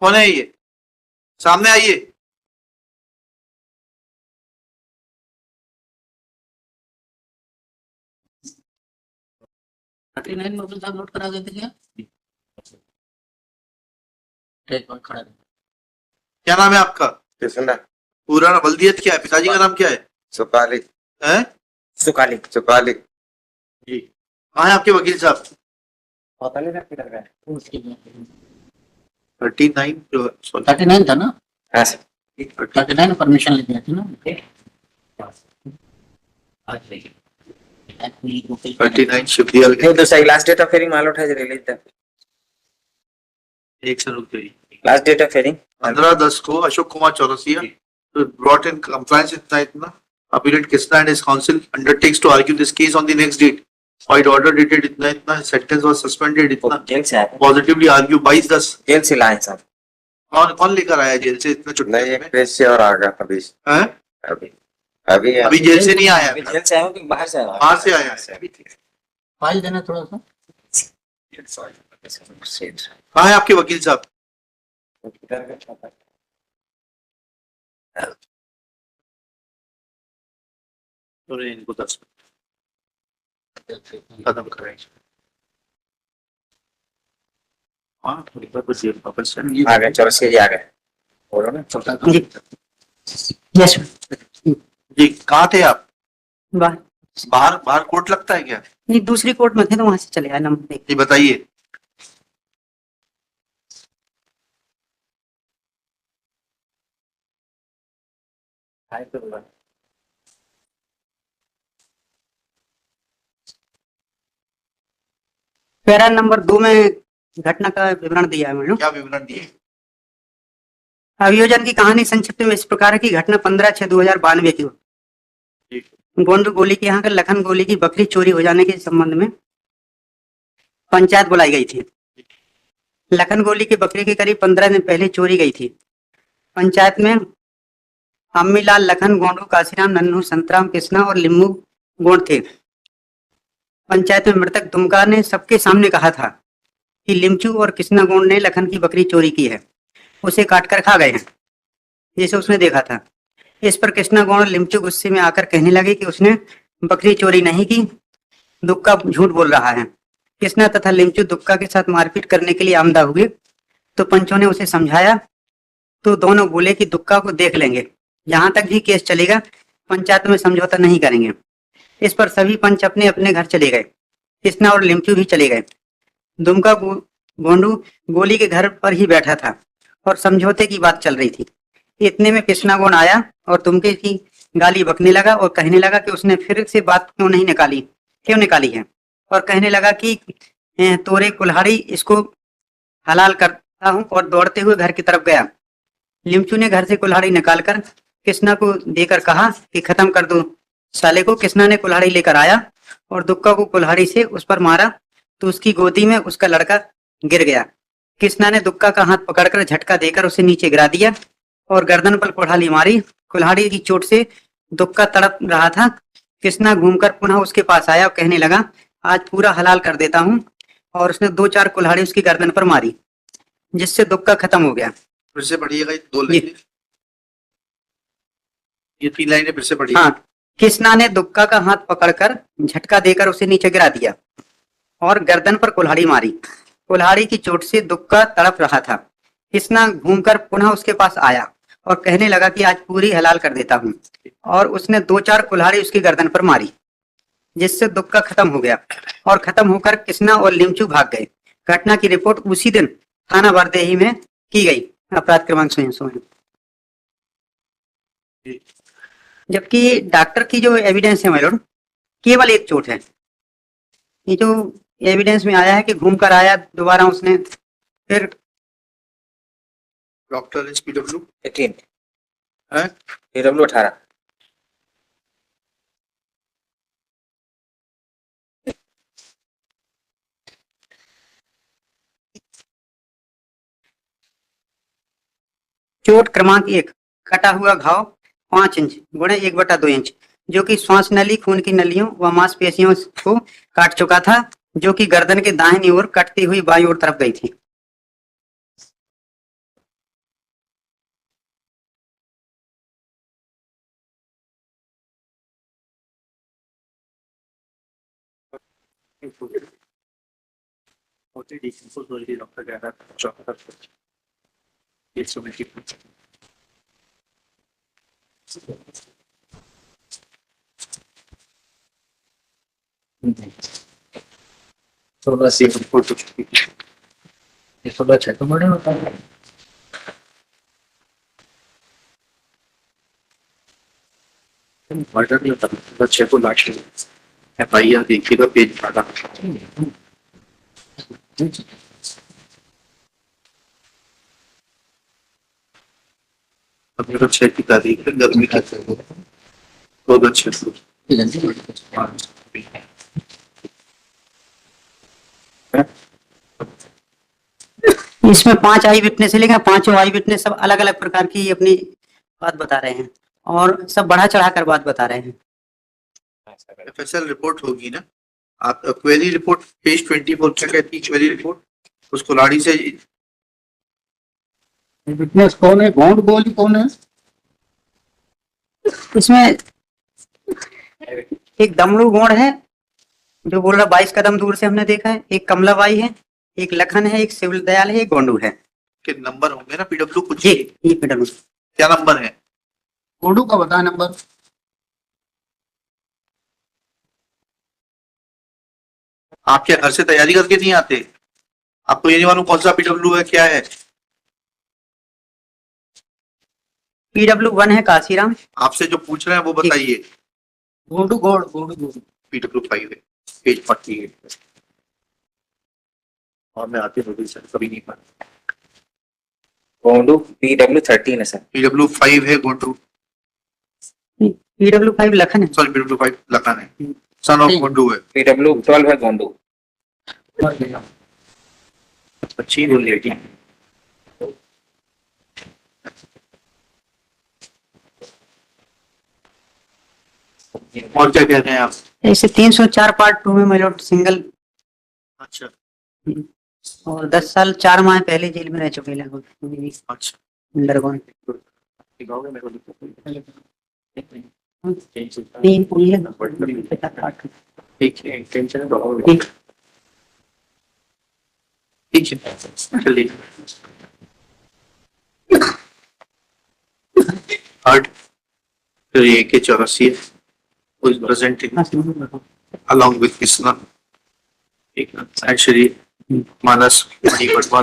कौन है ये? सामने आइए। मोबाइल साहब नोट करा देते क्या? खड़ा है। क्या नाम है आपका? कृष्णा पूरा बल्दियत क्या है? पिताजी का नाम क्या है? सुकाली हैं? सुकाली सुकाली जी। कहाँ है आपके वकील साहब? पता नहीं किधर गए। 39 सॉरी 39 था ना? हाँ सर 39 परमिशन ले दिया था ना? 39 शिवदियाल नहीं तो सही लास्ट डेट ऑफ हेयरिंग माल उठा रिलीज था एक से रुक गई। लास्ट डेट ऑफ हेयरिंग 15/10 को Ashok Kumar Chaurasia brought in compliance इतना appealant Krishna and his counsel undertakes to argue this case on the next date. While order dated इतना sentence was suspended इतना जेल से आया positively argue 22/10 जेल से लाए sir कौन लेकर आया जेल से इतना छुट्टी नहीं एक पेज से और आ गया अभी हैं? अभी अभी अभी जेल से नहीं आया अभी जेल से आया हूँ कि बाहर से आया बाहर से आया है। फाइल देना थोड़ा सा। कहाँ है आपके वकील साहब? तो इनको 10 खत्म करें। हाँ थोड़ी बार कुछ वापस आ गए चौरसिया जी आ गए बोलो ना छोटा जी यस जी कहाँ थे आप? बाहर बाहर बाहर कोर्ट लगता है क्या? नहीं दूसरी कोर्ट में थे तो वहां से चले आए नंबर देख जी बताइए। पैरा नंबर 2 में घटना का विवरण दिया है मैडम। क्या विवरण दिए? अभियोजन की कहानी संक्षिप्त में इस प्रकार है कि घटना 15/6/2092 की गोंडू गोली के यहाँ का लखन गोली की बकरी चोरी हो जाने के संबंध में पंचायत बुलाई गई थी। लखन गोली की बकरी के करीब 15 दिन पहले चोरी गई थी। पंचायत में अम्मीलाल लखन गोंडू काशीराम नन्नू संतराम कृष्णा और लिम्बू गोंड थे। पंचायत में मृतक दुमका ने सबके सामने कहा था कि लिमचू और कृष्णा गोंड ने लखन की बकरी चोरी की है, उसे काटकर खा गए हैं जैसे उसने देखा था। इस पर कृष्णा गोंड और लिमचू गुस्से में आकर कहने लगे कि उसने बकरी चोरी नहीं की, दुक्का झूठ बोल रहा है। कृष्णा तथा लिमचू दुक्का के साथ मारपीट करने के लिए आमदा हुए तो पंचों ने उसे समझाया तो दोनों बोले कि दुक्का को देख लेंगे, जहां तक भी केस चलेगा पंचायत में समझौता नहीं करेंगे। इस पर सभी पंच अपने अपने घर चले गए। कृष्णा और लिमचू भी चले गए। दुमका गोंडू गोली के घर पर ही बैठा था और समझौते की बात चल रही थी। इतने में कृष्णा गोंड आया और दुमके की गाली बकने लगा और कहने लगा कि उसने फिर से बात क्यों निकाली है, और कहने लगा कि तोरे कुल्हाड़ी इसको हलाल करता हूं, और दौड़ते हुए घर की तरफ गया। लिमचू ने घर से कुल्हाड़ी निकालकर कृष्णा को देकर कहा कि खत्म कर दो साले को। कृष्णा ने कुल्हाड़ी लेकर आया और दुक्का को कुल्हाड़ी से उस पर मारा तो उसकी गोदी में उसका लड़का गिर गया। कृष्णा ने दुक्का का हाथ पकड़कर झटका देकर उसे नीचे गिरा दिया और गर्दन पर कुल्हाड़ी मारी। कुल्हाड़ी की चोट से दुक्का तड़प रहा था। कृष्णा घूमकर पुनः उसके पास आया और कहने लगा आज पूरा हलाल कर देता हूँ, और उसने 2-4 कुल्हाड़ी उसकी गर्दन पर मारी जिससे दुक्का खत्म हो गया। फिर से पढ़िएगा 2 लाइनें, ये 3 लाइनें फिर से पढ़िए। हाँ, कृष्णा ने दुक्का का हाथ पकड़कर झटका देकर उसे नीचे गिरा दिया और गर्दन पर कुल्हाड़ी मारी। कुल्हाड़ी की चोट से दुक्का तड़प रहा था। कृष्णा घूमकर पुनः उसके पास आया और कहने लगा कि आज पूरी हलाल कर देता हूँ, और उसने 2-4 कुल्हाड़ी उसकी गर्दन पर मारी जिससे दुक्का खत्म हो गया, और खत्म होकर कृष्णा और लिमचू भाग गए। घटना की रिपोर्ट उसी दिन थाना बरदेही में की गई। अपराध क्रमांक स्वयं। जबकि डॉक्टर की जो एविडेंस है मैडम केवल एक चोट है। ये जो एविडेंस में आया है कि घूमकर आया दोबारा उसने फिर डॉक्टर एस PW 18 है PW 18 चोट क्रमांक 1 कटा हुआ घाव 5 इंच गुणे 1/2 इंच जो कि श्वास नली खून की नलियों व मांसपेशियों को काट चुका था, जो कि गर्दन के दाहिनी ओर कटती हुई बाईं ओर तरफ गई थी। सोलह से ये 16 तो बड़े होता है। मर्डर नहीं होता, बच्चे को लाश FIR देखिएगा पेज फाटा। अपने को 6 की तारीख है, गर्मी की 2/6 इसमें 5 आई विटनेस लेगा, 5 आई विटनेस सब अलग अलग प्रकार की अपनी बात बता रहे हैं और सब बढ़ा चढ़ाकर बात बता रहे हैं। FSL रिपोर्ट होगी ना, आप क्वेरी रिपोर्ट पेज 24 क्या कहती है क्वेरी रिपोर्ट, उसको लाड़ी से विटनेस कौन है, गोंड गोली कौन है? इसमें एक दमड़ू गोंड है जो बोल रहा 22 कदम दूर से हमने देखा है, एक कमलाबाई है, एक लखन है, एक शिव दयाल है, एक गोंडू है। के नंबर होंगे ना, PW कुछ ये PW क्या नंबर है? गोंडू का बता नंबर। आप क्या घर से तैयारी करके नहीं आते? आपको ये नहीं मालूम कौन सा PW है, क्या है? PW1 है काशीराम। आपसे जो पूछ रहे हैं वो बताइए। गोंडू गोंड गोंडू गोंड PW5 है, पेज 48 और मैं आते होगी सर, कभी नहीं पाया। गोंडू PW13 है सर। PW5 है गोंडू, PW5 लखन है। सॉरी PW5 लखन है, सन ऑफ गोंडू है। PW12 है गोंडू। मर गया। अच्छी रोल लेटी। और क्या कह रहे हैं आप? ऐसे 304 पार्ट 2 में मेलोड सिंगल अच्छा और 10 साल 4 माह पहले जेल में रह चुके हैं लगभग। अच्छा, अंडरगोन दिखाओगे मेरे को? तीन पूरी है 50 पार्ट। ठीक है, टेंशन है तो ठीक ठीक है, चलिए। थर्ड फिर ये के 84 who is present in along with Krishna, Eknath and Shri Manas Mani Patwal.